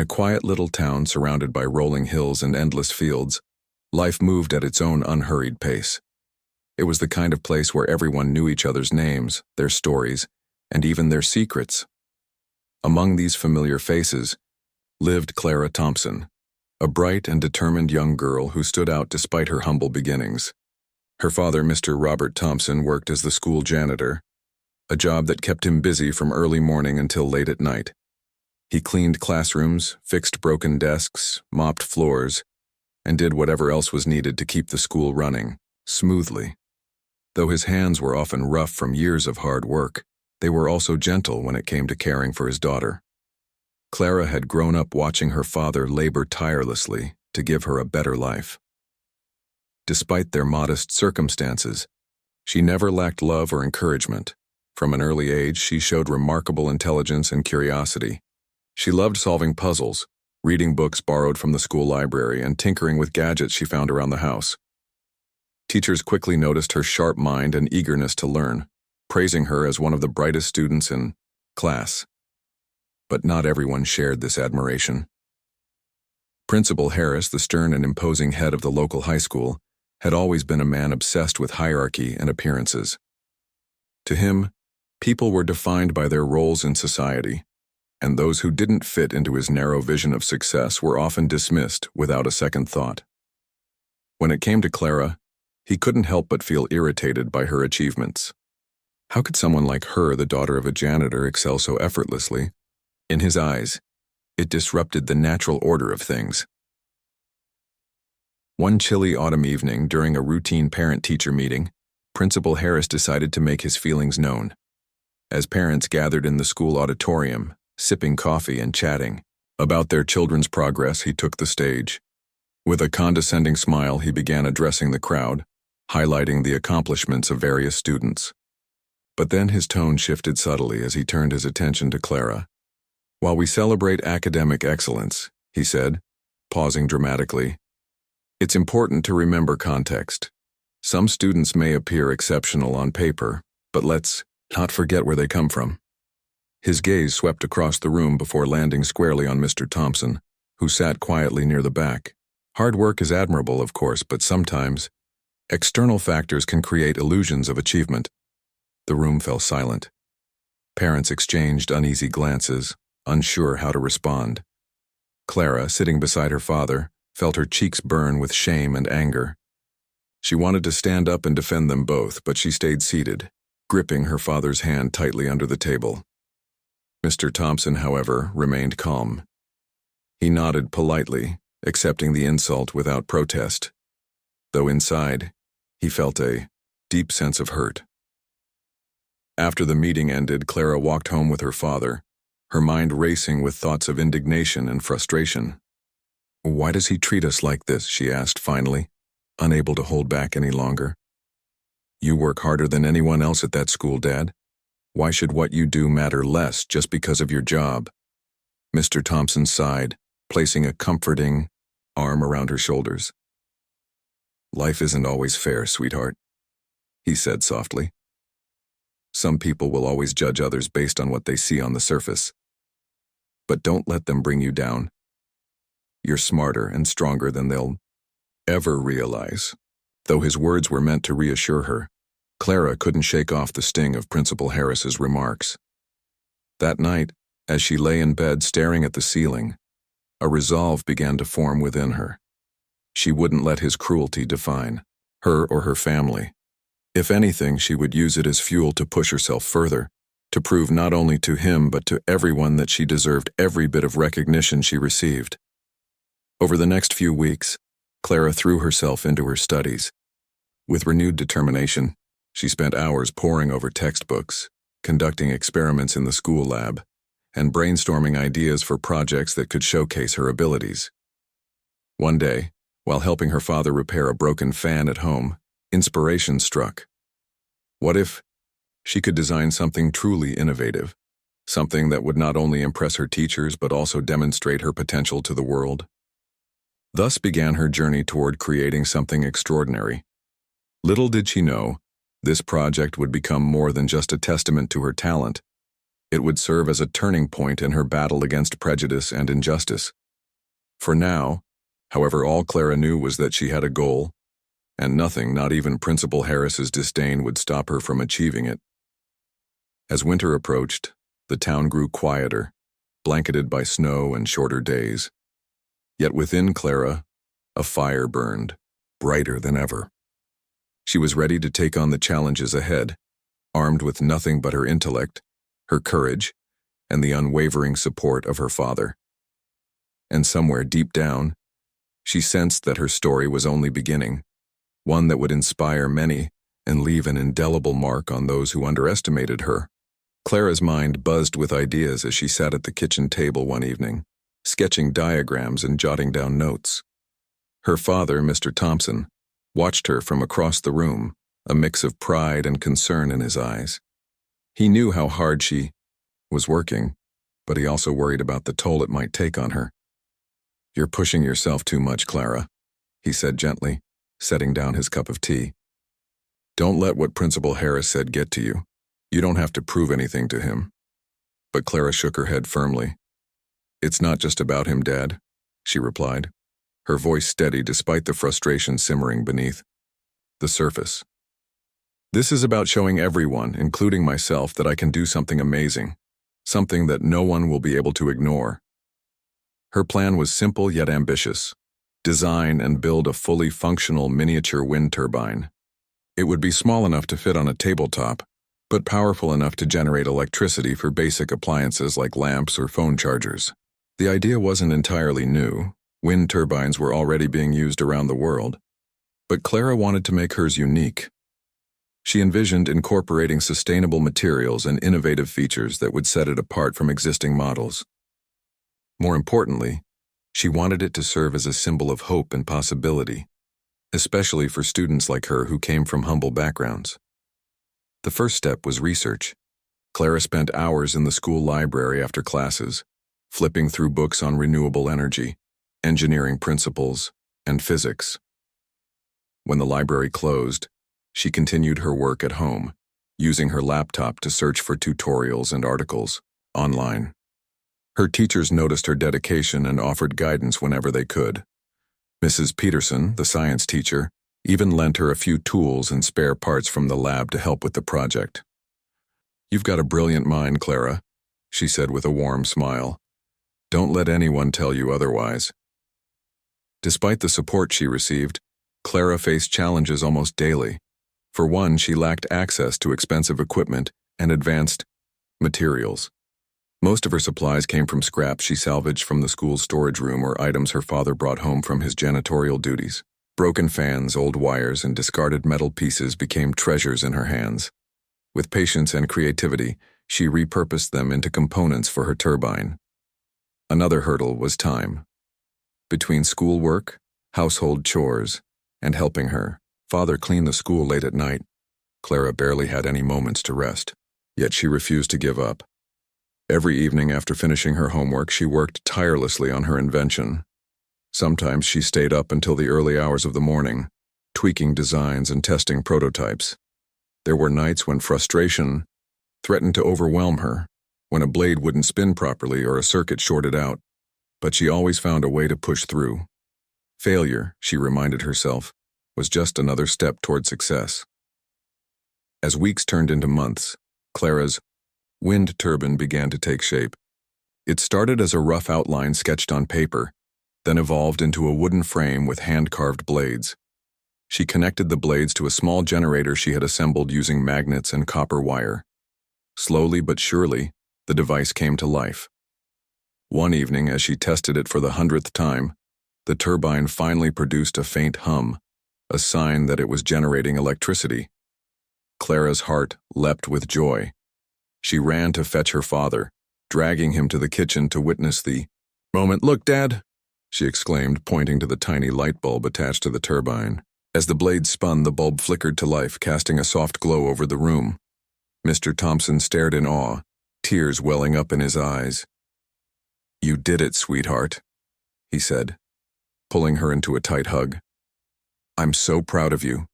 a quiet little town surrounded by rolling hills and endless fields, life moved at its own unhurried pace. It was the kind of place where everyone knew each other's names, their stories, and even their secrets. Among these familiar faces lived Clara Thompson, a bright and determined young girl who stood out despite her humble beginnings. Her father, Mr. Robert Thompson, worked as the school janitor, a job that kept him busy from early morning until late at night. He cleaned classrooms, fixed broken desks, mopped floors, and did whatever else was needed to keep the school running smoothly. Though his hands were often rough from years of hard work, they were also gentle when it came to caring for his daughter. Clara had grown up watching her father labor tirelessly to give her a better life. Despite their modest circumstances, she never lacked love or encouragement. From an early age, she showed remarkable intelligence and curiosity. She loved solving puzzles, reading books borrowed from the school library, and tinkering with gadgets she found around the house. Teachers quickly noticed her sharp mind and eagerness to learn, praising her as one of the brightest students in class. But not everyone shared this admiration. Principal Harris, the stern and imposing head of the local high school, had always been a man obsessed with hierarchy and appearances. To him, people were defined by their roles in society, and those who didn't fit into his narrow vision of success were often dismissed without a second thought. When it came to Clara, he couldn't help but feel irritated by her achievements. How could someone like her, the daughter of a janitor, excel so effortlessly? In his eyes, it disrupted the natural order of things. One chilly autumn evening, during a routine parent-teacher meeting, Principal Harris decided to make his feelings known. As parents gathered in the school auditorium, sipping coffee and chatting about their children's progress, he took the stage. With a condescending smile, he began addressing the crowd, highlighting the accomplishments of various students. But then his tone shifted subtly as he turned his attention to Clara. "While we celebrate academic excellence," he said, pausing dramatically, "it's important to remember context. Some students may appear exceptional on paper, but let's not forget where they come from." His gaze swept across the room before landing squarely on Mr. Thompson, who sat quietly near the back. Hard work is admirable, of course, but sometimes external factors can create illusions of achievement. The room fell silent. Parents exchanged uneasy glances, unsure how to respond. Clara, sitting beside her father, felt her cheeks burn with shame and anger. She wanted to stand up and defend them both, but she stayed seated, gripping her father's hand tightly under the table. Mr. Thompson, however, remained calm. He nodded politely, accepting the insult without protest, though inside, he felt a deep sense of hurt. After the meeting ended, Clara walked home with her father, her mind racing with thoughts of indignation and frustration. "Why does he treat us like this?" she asked finally, unable to hold back any longer. "You work harder than anyone else at that school, Dad. Why should what you do matter less just because of your job?" Mr. Thompson sighed, placing a comforting arm around her shoulders. "Life isn't always fair, sweetheart," he said softly. "Some people will always judge others based on what they see on the surface. But don't let them bring you down. You're smarter and stronger than they'll ever realize." Though his words were meant to reassure her, Clara couldn't shake off the sting of Principal Harris's remarks. That night, as she lay in bed staring at the ceiling, a resolve began to form within her. She wouldn't let his cruelty define her or her family. If anything, she would use it as fuel to push herself further, to prove not only to him but to everyone that she deserved every bit of recognition she received. Over the next few weeks, Clara threw herself into her studies. With renewed determination, she spent hours poring over textbooks, conducting experiments in the school lab, and brainstorming ideas for projects that could showcase her abilities. One day, while helping her father repair a broken fan at home, inspiration struck. What if she could design something truly innovative, something that would not only impress her teachers but also demonstrate her potential to the world? Thus began her journey toward creating something extraordinary. Little did she know, this project would become more than just a testament to her talent. It would serve as a turning point in her battle against prejudice and injustice. For now, however, all Clara knew was that she had a goal, and nothing, not even Principal Harris's disdain, would stop her from achieving it. As winter approached, the town grew quieter, blanketed by snow and shorter days. Yet within Clara, a fire burned, brighter than ever. She was ready to take on the challenges ahead, armed with nothing but her intellect, her courage, and the unwavering support of her father. And somewhere deep down, she sensed that her story was only beginning, one that would inspire many and leave an indelible mark on those who underestimated her. Clara's mind buzzed with ideas as she sat at the kitchen table one evening, sketching diagrams and jotting down notes. Her father, Mr. Thompson, watched her from across the room, a mix of pride and concern in his eyes. He knew how hard she was working, but he also worried about the toll it might take on her. "You're pushing yourself too much, Clara," he said gently, setting down his cup of tea. "Don't let what Principal Harris said get to you. You don't have to prove anything to him." But Clara shook her head firmly. "It's not just about him, Dad," she replied, her voice steady despite the frustration simmering beneath the surface. "This is about showing everyone, including myself, that I can do something amazing, something that no one will be able to ignore." Her plan was simple yet ambitious: design and build a fully functional miniature wind turbine. It would be small enough to fit on a tabletop, but powerful enough to generate electricity for basic appliances like lamps or phone chargers. The idea wasn't entirely new. Wind turbines were already being used around the world. But Clara wanted to make hers unique. She envisioned incorporating sustainable materials and innovative features that would set it apart from existing models. More importantly, she wanted it to serve as a symbol of hope and possibility, especially for students like her who came from humble backgrounds. The first step was research. Clara spent hours in the school library after classes, flipping through books on renewable energy, engineering principles, and physics. When the library closed, she continued her work at home, using her laptop to search for tutorials and articles online. Her teachers noticed her dedication and offered guidance whenever they could. Mrs. Peterson, the science teacher, even lent her a few tools and spare parts from the lab to help with the project. "You've got a brilliant mind, Clara," she said with a warm smile. "Don't let anyone tell you otherwise." Despite the support she received, Clara faced challenges almost daily. For one, she lacked access to expensive equipment and advanced materials. Most of her supplies came from scraps she salvaged from the school's storage room or items her father brought home from his janitorial duties. Broken fans, old wires, and discarded metal pieces became treasures in her hands. With patience and creativity, she repurposed them into components for her turbine. Another hurdle was time. Between schoolwork, household chores, and helping her father clean the school late at night, Clara barely had any moments to rest. Yet she refused to give up. Every evening after finishing her homework, she worked tirelessly on her invention. Sometimes she stayed up until the early hours of the morning, tweaking designs and testing prototypes. There were nights when frustration threatened to overwhelm her, when a blade wouldn't spin properly or a circuit shorted out, but she always found a way to push through. Failure, she reminded herself, was just another step toward success. As weeks turned into months, Clara's wind turbine began to take shape. It started as a rough outline sketched on paper, then evolved into a wooden frame with hand-carved blades. She connected the blades to a small generator she had assembled using magnets and copper wire. Slowly but surely, the device came to life. One evening, as she tested it for the 100th time, the turbine finally produced a faint hum, a sign that it was generating electricity. Clara's heart leapt with joy. She ran to fetch her father, dragging him to the kitchen to witness the moment. "Look, Dad," she exclaimed, pointing to the tiny light bulb attached to the turbine. As the blade spun, the bulb flickered to life, casting a soft glow over the room. Mr. Thompson stared in awe, tears welling up in his eyes. "You did it, sweetheart," he said, pulling her into a tight hug. "I'm so proud of you."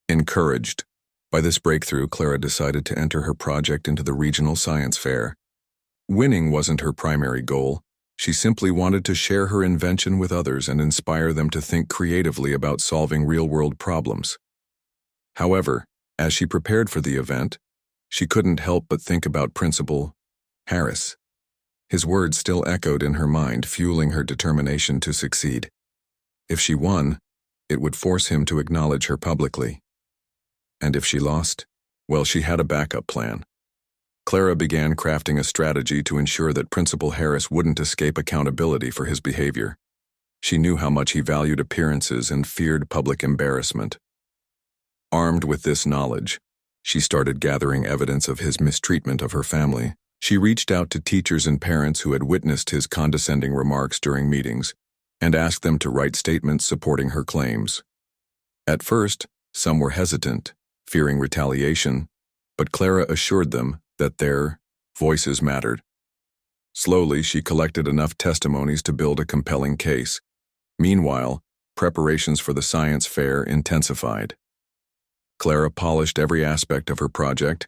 Encouraged by this breakthrough, Clara decided to enter her project into the regional science fair, Winning wasn't her primary goal. She simply wanted to share her invention with others and inspire them to think creatively about solving real-world problems. However, as she prepared for the event, she couldn't help but think about Principal Harris. His words still echoed in her mind, fueling her determination to succeed. If she won, it would force him to acknowledge her publicly. And if she lost, well, she had a backup plan. Clara began crafting a strategy to ensure that Principal Harris wouldn't escape accountability for his behavior. She knew how much he valued appearances and feared public embarrassment. Armed with this knowledge, she started gathering evidence of his mistreatment of her family. She reached out to teachers and parents who had witnessed his condescending remarks during meetings and asked them to write statements supporting her claims. At first, some were hesitant, fearing retaliation, but Clara assured them that their voices mattered. Slowly, she collected enough testimonies to build a compelling case. Meanwhile, preparations for the science fair intensified. Clara polished every aspect of her project,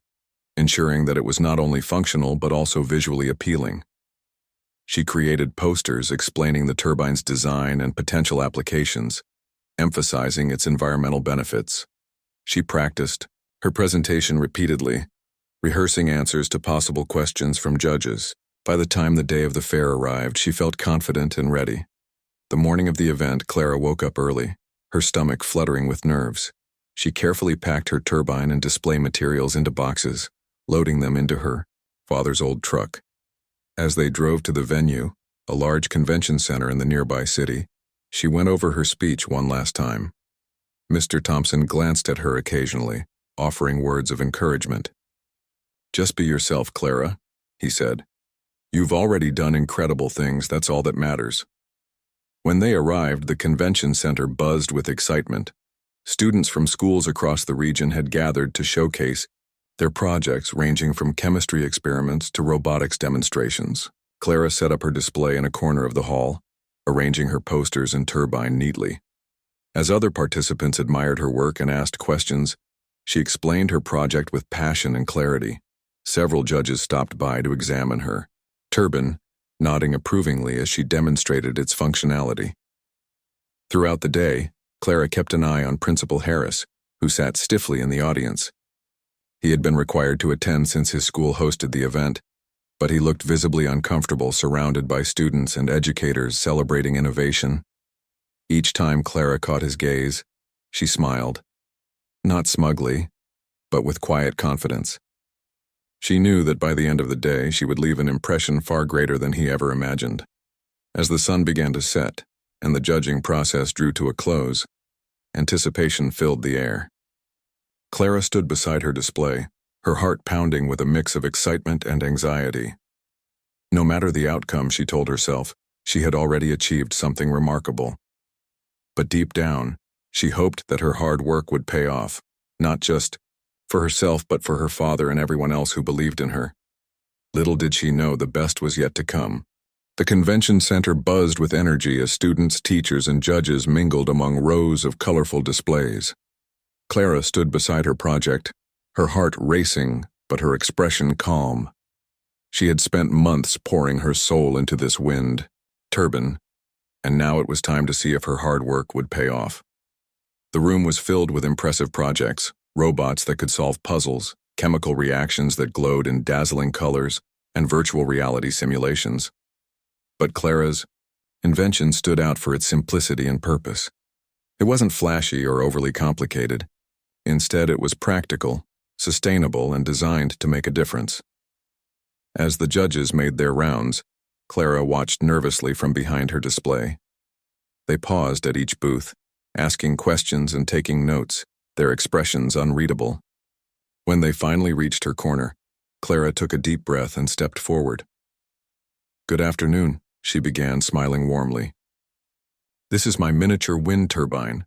ensuring that it was not only functional but also visually appealing. She created posters explaining the turbine's design and potential applications, emphasizing its environmental benefits. She practiced her presentation repeatedly, rehearsing answers to possible questions from judges. By the time the day of the fair arrived, she felt confident and ready. The morning of the event, Clara woke up early, her stomach fluttering with nerves. She carefully packed her turbine and display materials into boxes, loading them into her father's old truck. As they drove to the venue, a large convention center in the nearby city, she went over her speech one last time. Mr. Thompson glanced at her occasionally, offering words of encouragement. "Just be yourself, Clara," he said. "You've already done incredible things, that's all that matters." When they arrived, the convention center buzzed with excitement. Students from schools across the region had gathered to showcase their projects ranging from chemistry experiments to robotics demonstrations. Clara set up her display in a corner of the hall, arranging her posters and turbine neatly. As other participants admired her work and asked questions, she explained her project with passion and clarity. Several judges stopped by to examine her turbine, nodding approvingly as she demonstrated its functionality. Throughout the day, Clara kept an eye on Principal Harris, who sat stiffly in the audience. He had been required to attend since his school hosted the event, but he looked visibly uncomfortable surrounded by students and educators celebrating innovation. Each time Clara caught his gaze, she smiled. Not smugly, but with quiet confidence. She knew that by the end of the day she would leave an impression far greater than he ever imagined. As the sun began to set, and the judging process drew to a close, anticipation filled the air. Clara stood beside her display, her heart pounding with a mix of excitement and anxiety. No matter the outcome, she told herself, she had already achieved something remarkable. But deep down, she hoped that her hard work would pay off, not just for herself but for her father and everyone else who believed in her. Little did she know the best was yet to come. The convention center buzzed with energy as students, teachers, and judges mingled among rows of colorful displays. Clara stood beside her project, her heart racing, but her expression calm. She had spent months pouring her soul into this wind turbine, and now it was time to see if her hard work would pay off. The room was filled with impressive projects, robots that could solve puzzles, chemical reactions that glowed in dazzling colors, and virtual reality simulations. But Clara's invention stood out for its simplicity and purpose. It wasn't flashy or overly complicated. Instead, it was practical, sustainable, and designed to make a difference. As the judges made their rounds, Clara watched nervously from behind her display. They paused at each booth, asking questions and taking notes, their expressions unreadable. When they finally reached her corner, Clara took a deep breath and stepped forward. "Good afternoon," she began, smiling warmly. "This is my miniature wind turbine,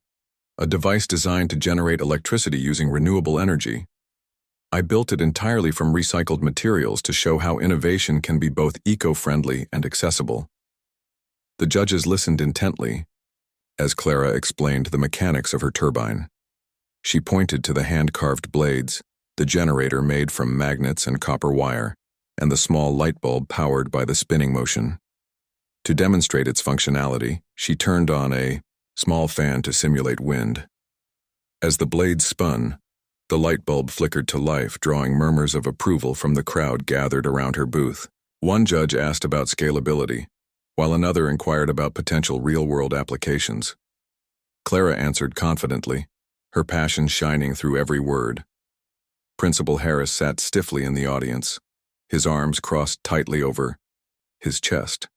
a device designed to generate electricity using renewable energy. I built it entirely from recycled materials to show how innovation can be both eco-friendly and accessible." The judges listened intently as Clara explained the mechanics of her turbine. She pointed to the hand-carved blades, the generator made from magnets and copper wire, and the small light bulb powered by the spinning motion. To demonstrate its functionality, she turned on a small fan to simulate wind. As the blades spun, the light bulb flickered to life, drawing murmurs of approval from the crowd gathered around her booth. One judge asked about scalability, while another inquired about potential real-world applications. Clara answered confidently, her passion shining through every word. Principal Harris sat stiffly in the audience, his arms crossed tightly over his chest.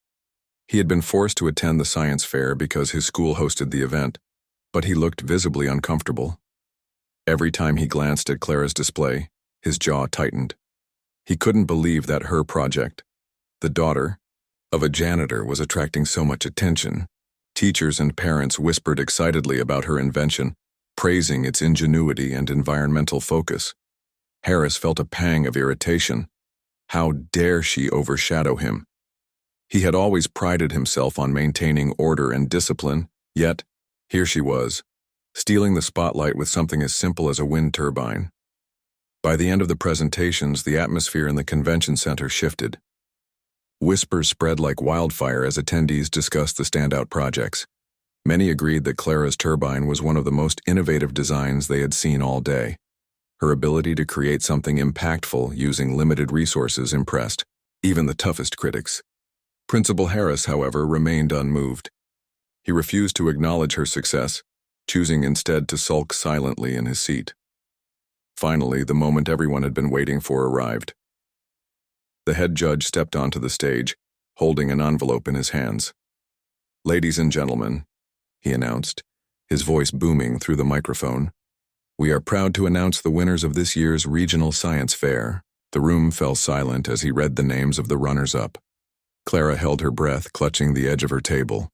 He had been forced to attend the science fair because his school hosted the event, but he looked visibly uncomfortable. Every time he glanced at Clara's display, his jaw tightened. He couldn't believe that her project, the daughter of a janitor, was attracting so much attention. Teachers and parents whispered excitedly about her invention, praising its ingenuity and environmental focus. Harris felt a pang of irritation. How dare she overshadow him? He had always prided himself on maintaining order and discipline, yet here she was, stealing the spotlight with something as simple as a wind turbine. By the end of the presentations, the atmosphere in the convention center shifted. Whispers spread like wildfire as attendees discussed the standout projects. Many agreed that Clara's turbine was one of the most innovative designs they had seen all day. Her ability to create something impactful using limited resources impressed even the toughest critics. Principal Harris, however, remained unmoved. He refused to acknowledge her success, choosing instead to sulk silently in his seat. Finally, the moment everyone had been waiting for arrived. The head judge stepped onto the stage, holding an envelope in his hands. "Ladies and gentlemen," he announced, his voice booming through the microphone, "we are proud to announce the winners of this year's Regional Science Fair." The room fell silent as he read the names of the runners-up. Clara held her breath, clutching the edge of her table.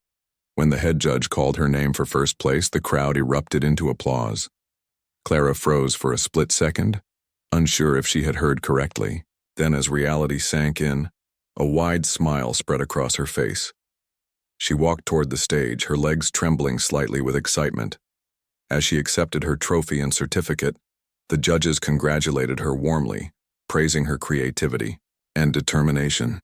When the head judge called her name for first place, the crowd erupted into applause. Clara froze for a split second, unsure if she had heard correctly. Then, as reality sank in, a wide smile spread across her face. She walked toward the stage, her legs trembling slightly with excitement. As she accepted her trophy and certificate, the judges congratulated her warmly, praising her creativity and determination.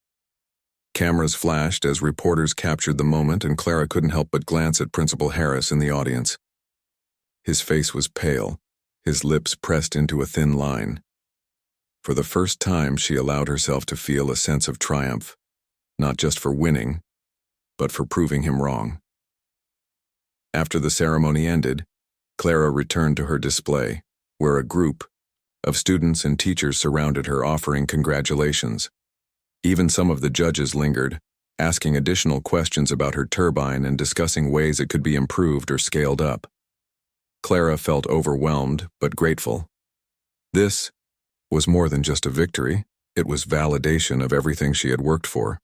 Cameras flashed as reporters captured the moment, and Clara couldn't help but glance at Principal Harris in the audience. His face was pale, his lips pressed into a thin line. For the first time, she allowed herself to feel a sense of triumph, not just for winning, but for proving him wrong. After the ceremony ended, Clara returned to her display, where a group of students and teachers surrounded her, offering congratulations. Even some of the judges lingered, asking additional questions about her turbine and discussing ways it could be improved or scaled up. Clara felt overwhelmed but grateful. This was more than just a victory, it was validation of everything she had worked for.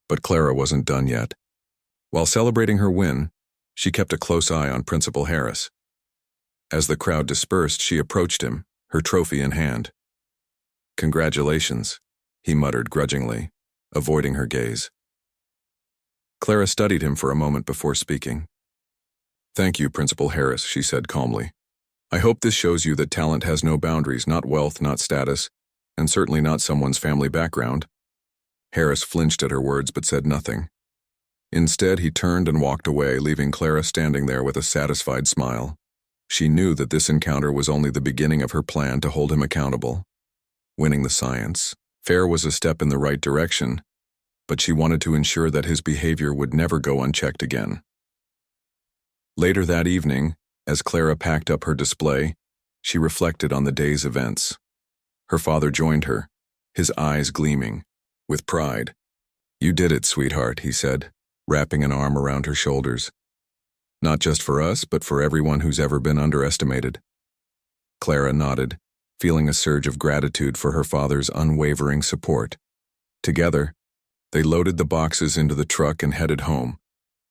But Clara wasn't done yet. While celebrating her win, she kept a close eye on Principal Harris. As the crowd dispersed, she approached him, her trophy in hand. "Congratulations," he muttered grudgingly, avoiding her gaze. Clara studied him for a moment before speaking. "Thank you, Principal Harris," she said calmly. "I hope this shows you that talent has no boundaries, not wealth, not status, and certainly not someone's family background." Harris flinched at her words but said nothing. Instead, he turned and walked away, leaving Clara standing there with a satisfied smile. She knew that this encounter was only the beginning of her plan to hold him accountable. Winning the science fair was a step in the right direction, but she wanted to ensure that his behavior would never go unchecked again. Later that evening, as Clara packed up her display, she reflected on the day's events. Her father joined her, his eyes gleaming with pride. "You did it, sweetheart," he said, wrapping an arm around her shoulders. "Not just for us, but for everyone who's ever been underestimated." Clara nodded, feeling a surge of gratitude for her father's unwavering support. Together, they loaded the boxes into the truck and headed home,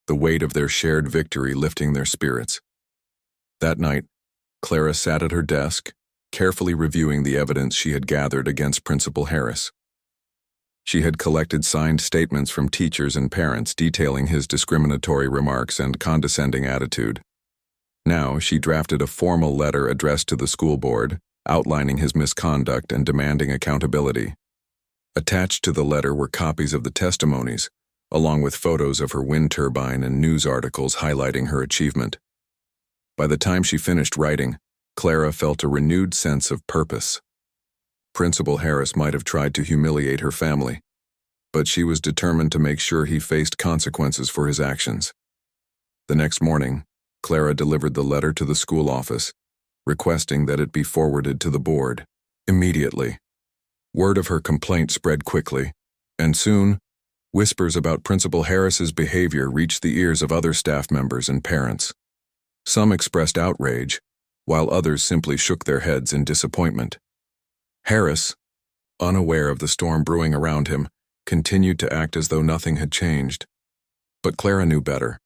the weight of their shared victory lifting their spirits. That night, Clara sat at her desk, carefully reviewing the evidence she had gathered against Principal Harris. She had collected signed statements from teachers and parents detailing his discriminatory remarks and condescending attitude. Now, she drafted a formal letter addressed to the school board, outlining his misconduct and demanding accountability. Attached to the letter were copies of the testimonies, along with photos of her wind turbine and news articles highlighting her achievement. By the time she finished writing, Clara felt a renewed sense of purpose. Principal Harris might have tried to humiliate her family, but she was determined to make sure he faced consequences for his actions. The next morning, Clara delivered the letter to the school office, requesting that it be forwarded to the board immediately. Word of her complaint spread quickly, and soon, whispers about Principal Harris's behavior reached the ears of other staff members and parents. Some expressed outrage, while others simply shook their heads in disappointment. Harris, unaware of the storm brewing around him, continued to act as though nothing had changed. But Clara knew better.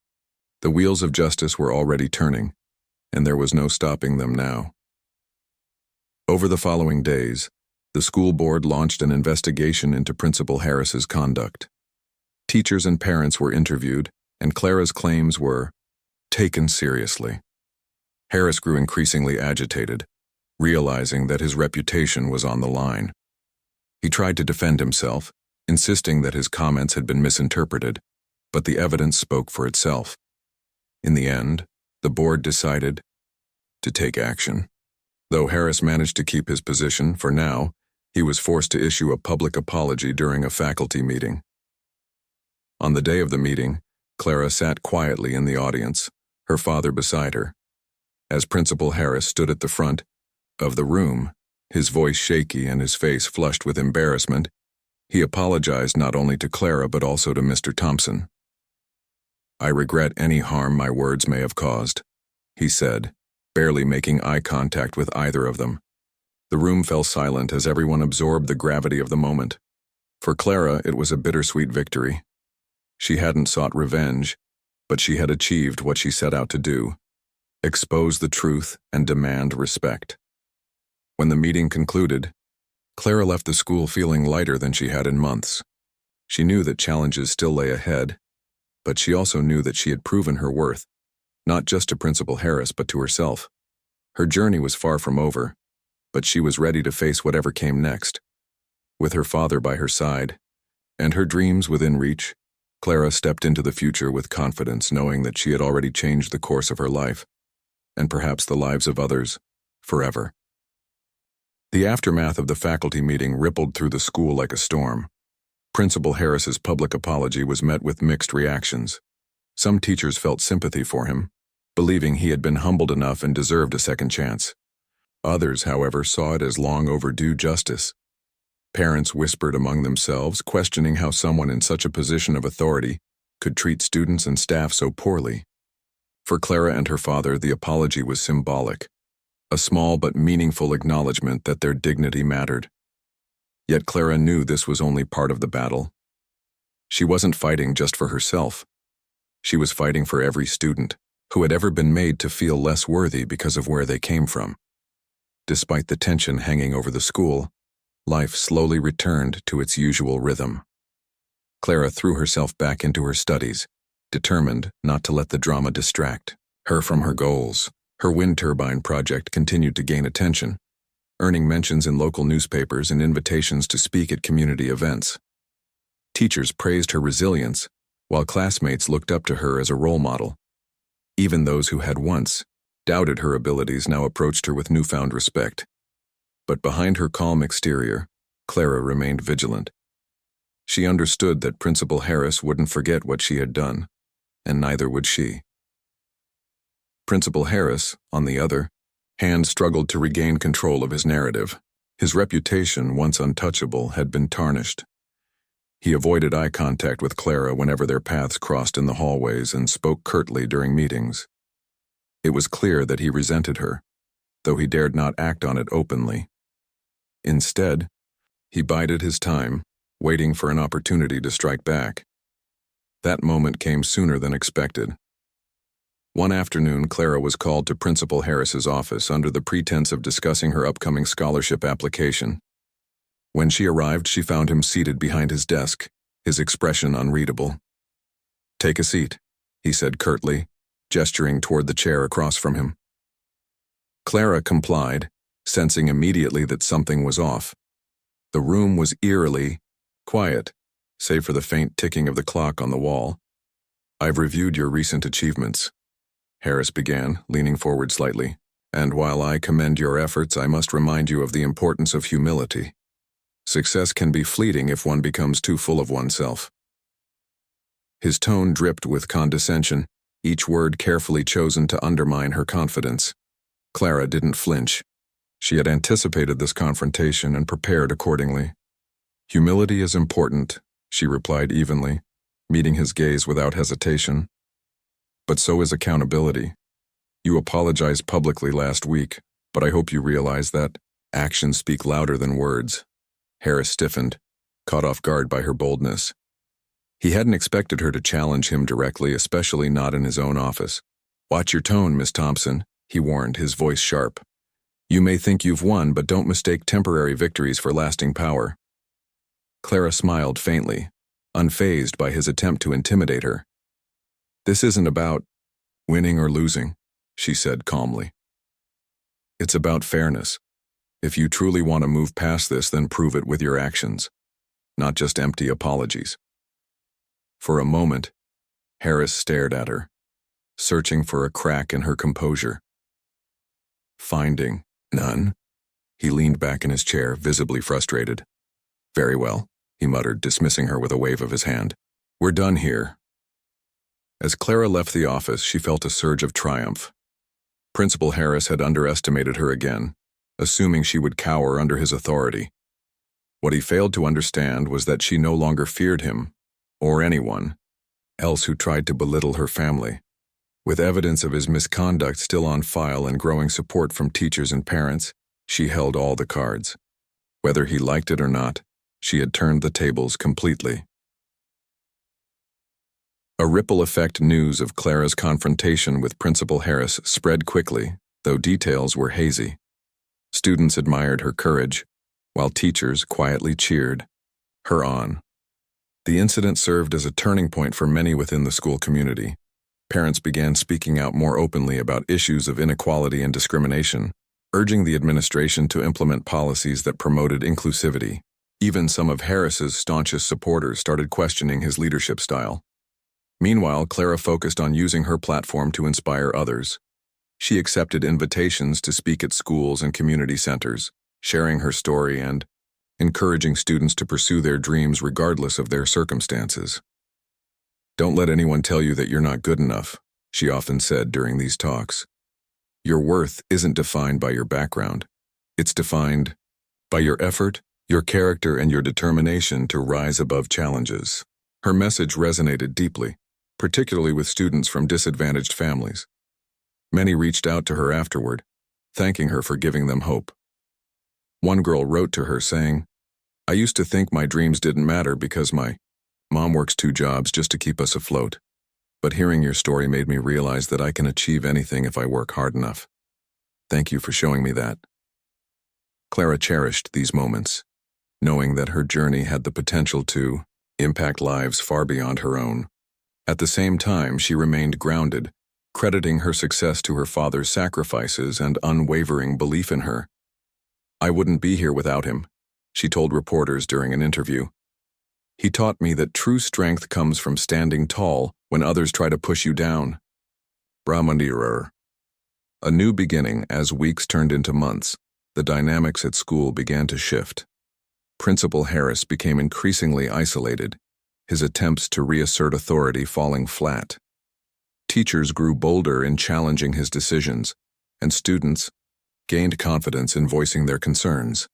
The wheels of justice were already turning, and there was no stopping them now. Over the following days, the school board launched an investigation into Principal Harris's conduct. Teachers and parents were interviewed, and Clara's claims were taken seriously. Harris grew increasingly agitated, realizing that his reputation was on the line. He tried to defend himself, insisting that his comments had been misinterpreted, but the evidence spoke for itself. In the end, the board decided to take action. Though Harris managed to keep his position, for now, he was forced to issue a public apology during a faculty meeting. On the day of the meeting, Clara sat quietly in the audience, her father beside her. As Principal Harris stood at the front of the room, his voice shaky and his face flushed with embarrassment, he apologized not only to Clara but also to Mr. Thompson. "I regret any harm my words may have caused," he said, barely making eye contact with either of them. The room fell silent as everyone absorbed the gravity of the moment. For Clara, it was a bittersweet victory. She hadn't sought revenge, but she had achieved what she set out to do: expose the truth and demand respect. When the meeting concluded, Clara left the school feeling lighter than she had in months. She knew that challenges still lay ahead, but she also knew that she had proven her worth, not just to Principal Harris but to herself. Her journey was far from over, but she was ready to face whatever came next. With her father by her side, and her dreams within reach, Clara stepped into the future with confidence, knowing that she had already changed the course of her life, and perhaps the lives of others, forever. The aftermath of the faculty meeting rippled through the school like a storm. Principal Harris's public apology was met with mixed reactions. Some teachers felt sympathy for him, believing he had been humbled enough and deserved a second chance. Others, however, saw it as long overdue justice. Parents whispered among themselves, questioning how someone in such a position of authority could treat students and staff so poorly. For Clara and her father, the apology was symbolic, a small but meaningful acknowledgement that their dignity mattered. Yet Clara knew this was only part of the battle. She wasn't fighting just for herself. She was fighting for every student who had ever been made to feel less worthy because of where they came from. Despite the tension hanging over the school, life slowly returned to its usual rhythm. Clara threw herself back into her studies, determined not to let the drama distract her from her goals. Her wind turbine project continued to gain attention, earning mentions in local newspapers and invitations to speak at community events. Teachers praised her resilience, while classmates looked up to her as a role model. Even those who had once doubted her abilities now approached her with newfound respect. But behind her calm exterior, Clara remained vigilant. She understood that Principal Harris wouldn't forget what she had done, and neither would she. Principal Harris, on the other hand, struggled to regain control of his narrative. His reputation, once untouchable, had been tarnished. He avoided eye contact with Clara whenever their paths crossed in the hallways and spoke curtly during meetings. It was clear that he resented her, though he dared not act on it openly. Instead, he bided his time, waiting for an opportunity to strike back. That moment came sooner than expected. One afternoon, Clara was called to Principal Harris's office under the pretense of discussing her upcoming scholarship application. When she arrived, she found him seated behind his desk, his expression unreadable. "Take a seat," he said curtly, gesturing toward the chair across from him. Clara complied, sensing immediately that something was off. The room was eerily, Quiet, save for the faint ticking of the clock on the wall. I've reviewed your recent achievements, Harris began, leaning forward slightly. And while I commend your efforts, I must remind you of the importance of humility. Success can be fleeting if one becomes too full of oneself. His tone dripped with condescension, each word carefully chosen to undermine her confidence. Clara didn't flinch. She had anticipated this confrontation and prepared accordingly. Humility is important, she replied evenly, meeting his gaze without hesitation. But so is accountability. You apologized publicly last week, but I hope you realize that actions speak louder than words. Harris stiffened, caught off guard by her boldness. He hadn't expected her to challenge him directly, especially not in his own office. Watch your tone, Miss Thompson, he warned, his voice sharp. You may think you've won, but don't mistake temporary victories for lasting power. Clara smiled faintly, unfazed by his attempt to intimidate her. This isn't about winning or losing, she said calmly. It's about fairness. If you truly want to move past this, then prove it with your actions, not just empty apologies. For a moment, Harris stared at her, searching for a crack in her composure. Finding none, he leaned back in his chair, visibly frustrated. Very well, he muttered, dismissing her with a wave of his hand. We're done here. As Clara left the office, she felt a surge of triumph. Principal Harris had underestimated her again, assuming she would cower under his authority. What he failed to understand was that she no longer feared him, or anyone else who tried to belittle her family. With evidence of his misconduct still on file and growing support from teachers and parents, she held all the cards. Whether he liked it or not, she had turned the tables completely. A ripple effect news of Clara's confrontation with Principal Harris spread quickly, though details were hazy. Students admired her courage, while teachers quietly cheered her on. The incident served as a turning point for many within the school community. Parents began speaking out more openly about issues of inequality and discrimination, urging the administration to implement policies that promoted inclusivity. Even some of Harris's staunchest supporters started questioning his leadership style. Meanwhile, Clara focused on using her platform to inspire others. She accepted invitations to speak at schools and community centers, sharing her story and encouraging students to pursue their dreams regardless of their circumstances. Don't let anyone tell you that you're not good enough, she often said during these talks. Your worth isn't defined by your background. It's defined by your effort, your character, and your determination to rise above challenges. Her message resonated deeply, particularly with students from disadvantaged families. Many reached out to her afterward, thanking her for giving them hope. One girl wrote to her saying, I used to think my dreams didn't matter because my mom works 2 jobs just to keep us afloat. But hearing your story made me realize that I can achieve anything if I work hard enough. Thank you for showing me that. Clara cherished these moments, knowing that her journey had the potential to impact lives far beyond her own. At the same time, she remained grounded, crediting her success to her father's sacrifices and unwavering belief in her. I wouldn't be here without him, she told reporters during an interview. He taught me that true strength comes from standing tall when others try to push you down. Brahmandirar. A new beginning. As weeks turned into months, the dynamics at school began to shift. Principal Harris became increasingly isolated, his attempts to reassert authority falling flat. Teachers grew bolder in challenging his decisions, and students gained confidence in voicing their concerns.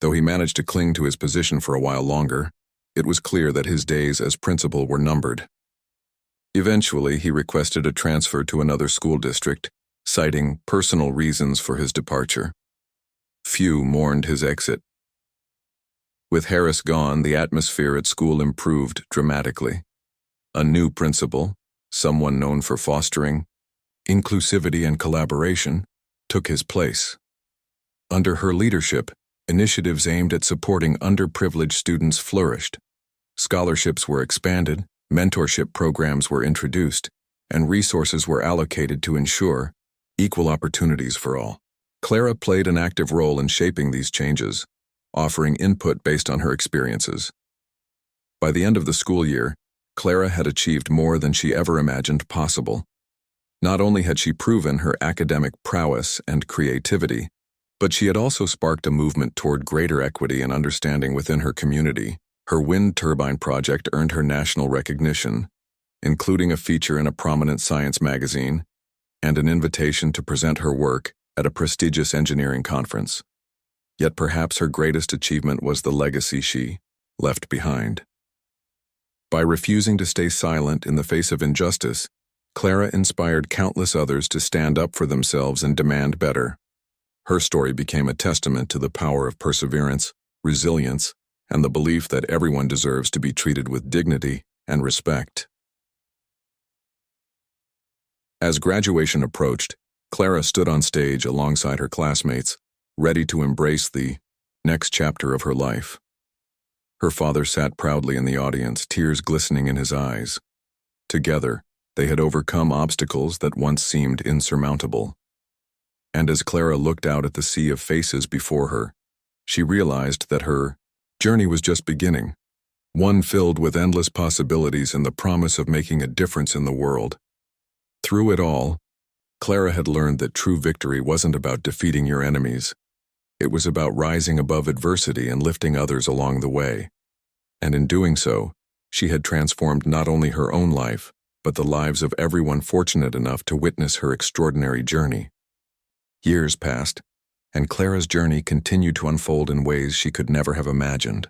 Though he managed to cling to his position for a while longer, it was clear that his days as principal were numbered. Eventually, he requested a transfer to another school district, citing personal reasons for his departure. Few mourned his exit. With Harris gone, the atmosphere at school improved dramatically. A new principal, someone known for fostering inclusivity and collaboration, took his place. Under her leadership, initiatives aimed at supporting underprivileged students flourished. Scholarships were expanded, mentorship programs were introduced, and resources were allocated to ensure equal opportunities for all. Clara played an active role in shaping these changes, offering input based on her experiences. By the end of the school year, Clara had achieved more than she ever imagined possible. Not only had she proven her academic prowess and creativity, but she had also sparked a movement toward greater equity and understanding within her community. Her wind turbine project earned her national recognition, including a feature in a prominent science magazine and an invitation to present her work at a prestigious engineering conference. Yet perhaps her greatest achievement was the legacy she left behind. By refusing to stay silent in the face of injustice, Clara inspired countless others to stand up for themselves and demand better. Her story became a testament to the power of perseverance, resilience, and the belief that everyone deserves to be treated with dignity and respect. As graduation approached, Clara stood on stage alongside her classmates, ready to embrace the next chapter of her life. Her father sat proudly in the audience, tears glistening in his eyes. Together, they had overcome obstacles that once seemed insurmountable. And as Clara looked out at the sea of faces before her, she realized that her journey was just beginning, one filled with endless possibilities and the promise of making a difference in the world. Through it all, Clara had learned that true victory wasn't about defeating your enemies. It was about rising above adversity and lifting others along the way. And in doing so, she had transformed not only her own life, but the lives of everyone fortunate enough to witness her extraordinary journey. Years passed, and Clara's journey continued to unfold in ways she could never have imagined.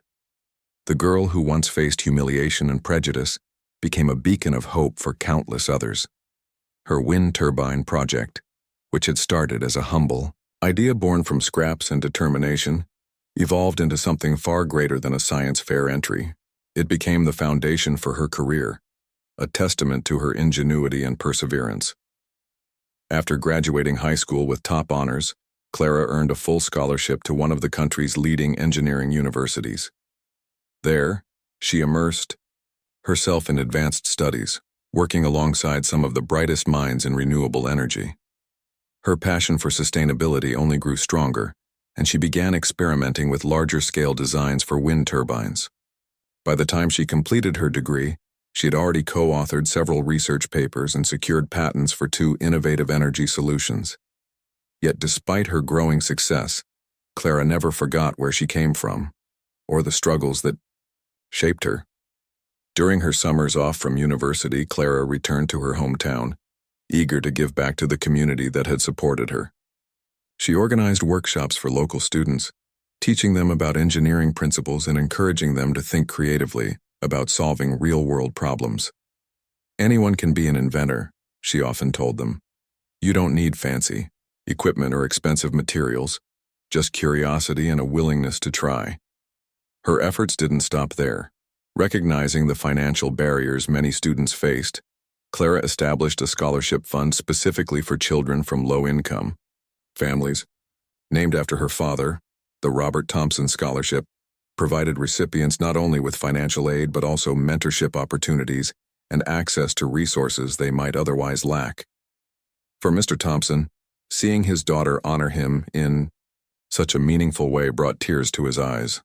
The girl who once faced humiliation and prejudice became a beacon of hope for countless others. Her wind turbine project, which had started as a humble idea born from scraps and determination, evolved into something far greater than a science fair entry. It became the foundation for her career, a testament to her ingenuity and perseverance. After graduating high school with top honors, Clara earned a full scholarship to one of the country's leading engineering universities. There, she immersed herself in advanced studies, working alongside some of the brightest minds in renewable energy. Her passion for sustainability only grew stronger, and she began experimenting with larger-scale designs for wind turbines. By the time she completed her degree, she had already co-authored several research papers and secured patents for 2 innovative energy solutions. Yet despite her growing success, Clara never forgot where she came from, or the struggles that shaped her. During her summers off from university, Clara returned to her hometown, eager to give back to the community that had supported her. She organized workshops for local students, teaching them about engineering principles and encouraging them to think creatively about solving real-world problems. Anyone can be an inventor, she often told them. You don't need fancy equipment or expensive materials, just curiosity and a willingness to try. Her efforts didn't stop there. Recognizing the financial barriers many students faced, Clara established a scholarship fund specifically for children from low-income families. Named after her father, the Robert Thompson Scholarship provided recipients not only with financial aid but also mentorship opportunities and access to resources they might otherwise lack. For Mr. Thompson, seeing his daughter honor him in such a meaningful way brought tears to his eyes.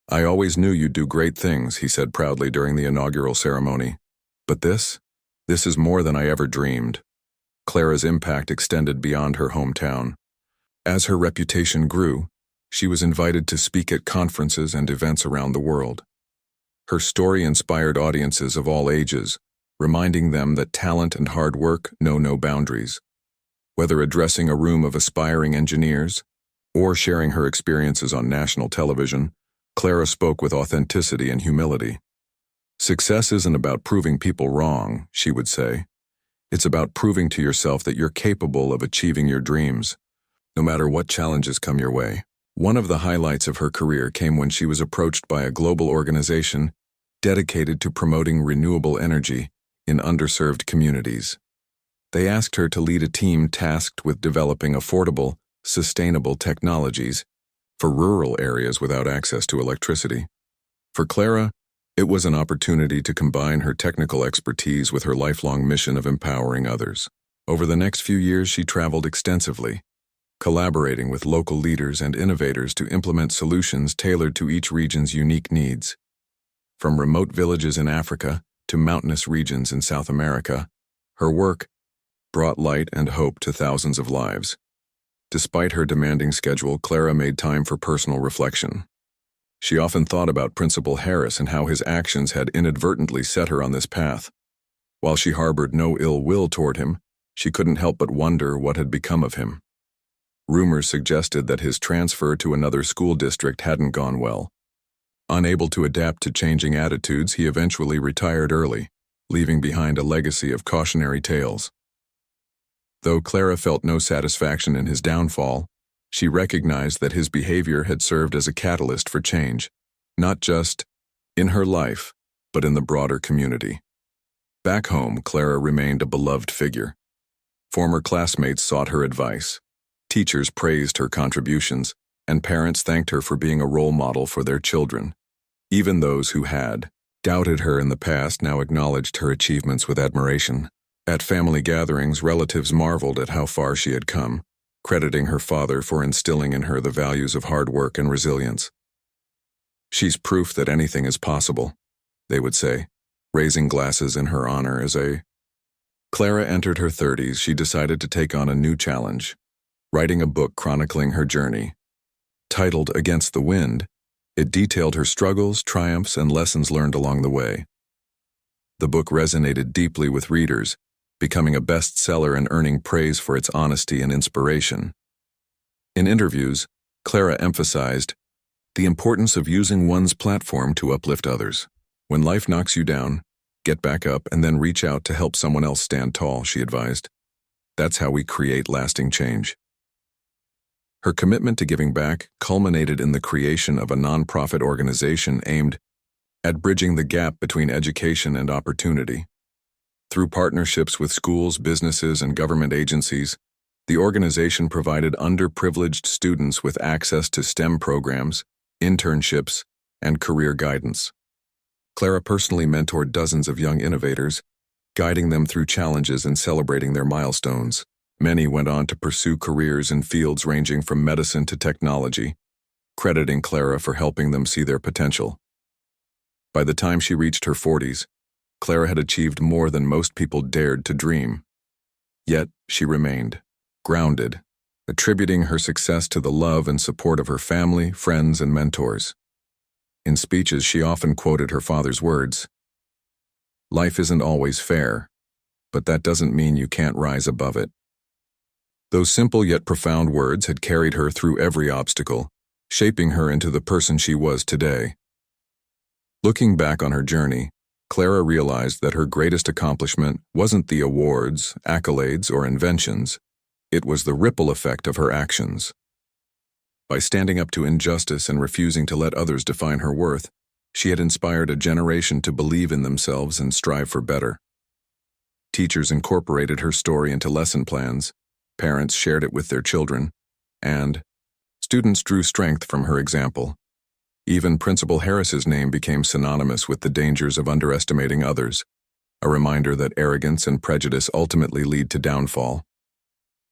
I always knew you'd do great things, he said proudly during the inaugural ceremony. But this is more than I ever dreamed. Clara's impact extended beyond her hometown. As her reputation grew, she was invited to speak at conferences and events around the world. Her story inspired audiences of all ages, reminding them that talent and hard work know no boundaries. Whether addressing a room of aspiring engineers or sharing her experiences on national television, Clara spoke with authenticity and humility. Success isn't about proving people wrong, she would say. It's about proving to yourself that you're capable of achieving your dreams, no matter what challenges come your way. One of the highlights of her career came when she was approached by a global organization dedicated to promoting renewable energy in underserved communities. They asked her to lead a team tasked with developing affordable, sustainable technologies for rural areas without access to electricity. For Clara, it was an opportunity to combine her technical expertise with her lifelong mission of empowering others. Over the next few years, she traveled extensively, collaborating with local leaders and innovators to implement solutions tailored to each region's unique needs. From remote villages in Africa to mountainous regions in South America, her work brought light and hope to thousands of lives. Despite her demanding schedule, Clara made time for personal reflection. She often thought about Principal Harris and how his actions had inadvertently set her on this path. While she harbored no ill will toward him, she couldn't help but wonder what had become of him. Rumors suggested that his transfer to another school district hadn't gone well. Unable to adapt to changing attitudes, he eventually retired early, leaving behind a legacy of cautionary tales. Though Clara felt no satisfaction in his downfall, she recognized that his behavior had served as a catalyst for change, not just in her life, but in the broader community. Back home, Clara remained a beloved figure. Former classmates sought her advice. Teachers praised her contributions, and parents thanked her for being a role model for their children. Even those who had doubted her in the past now acknowledged her achievements with admiration. At family gatherings, relatives marveled at how far she had come, crediting her father for instilling in her the values of hard work and resilience. "She's proof that anything is possible," they would say, raising glasses in her honor as Clara entered her 30s. She decided to take on a new challenge, writing a book chronicling her journey. Titled Against the Wind, it detailed her struggles, triumphs, and lessons learned along the way. The book resonated deeply with readers, becoming a bestseller and earning praise for its honesty and inspiration. In interviews, Clara emphasized the importance of using one's platform to uplift others. "When life knocks you down, get back up and then reach out to help someone else stand tall," she advised. "That's how we create lasting change." Her commitment to giving back culminated in the creation of a nonprofit organization aimed at bridging the gap between education and opportunity. Through partnerships with schools, businesses, and government agencies, the organization provided underprivileged students with access to STEM programs, internships, and career guidance. Clara personally mentored dozens of young innovators, guiding them through challenges and celebrating their milestones. Many went on to pursue careers in fields ranging from medicine to technology, crediting Clara for helping them see their potential. By the time she reached her 40s, Clara had achieved more than most people dared to dream. Yet, she remained grounded, attributing her success to the love and support of her family, friends, and mentors. In speeches, she often quoted her father's words, "Life isn't always fair, but that doesn't mean you can't rise above it." Those simple yet profound words had carried her through every obstacle, shaping her into the person she was today. Looking back on her journey, Clara realized that her greatest accomplishment wasn't the awards, accolades, or inventions. It was the ripple effect of her actions. By standing up to injustice and refusing to let others define her worth, she had inspired a generation to believe in themselves and strive for better. Teachers incorporated her story into lesson plans, parents shared it with their children, and students drew strength from her example. Even Principal Harris's name became synonymous with the dangers of underestimating others, a reminder that arrogance and prejudice ultimately lead to downfall.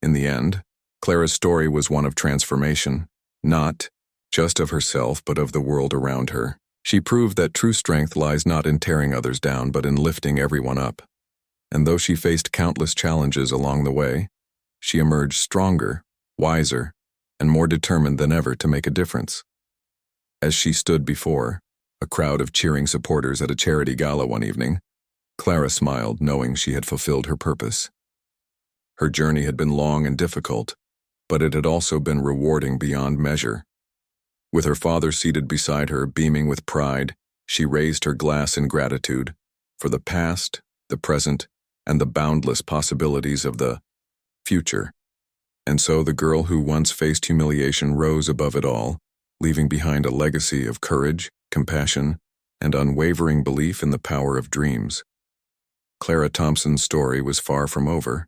In the end, Clara's story was one of transformation, not just of herself but of the world around her. She proved that true strength lies not in tearing others down but in lifting everyone up. And though she faced countless challenges along the way, she emerged stronger, wiser, and more determined than ever to make a difference. As she stood before a crowd of cheering supporters at a charity gala one evening, Clara smiled, knowing she had fulfilled her purpose. Her journey had been long and difficult, but it had also been rewarding beyond measure. With her father seated beside her, beaming with pride, she raised her glass in gratitude for the past, the present, and the boundless possibilities of the future. And so the girl who once faced humiliation rose above it all, leaving behind a legacy of courage, compassion, and unwavering belief in the power of dreams. Clara Thompson's story was far from over,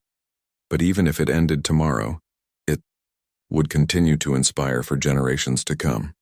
but even if it ended tomorrow, it would continue to inspire for generations to come.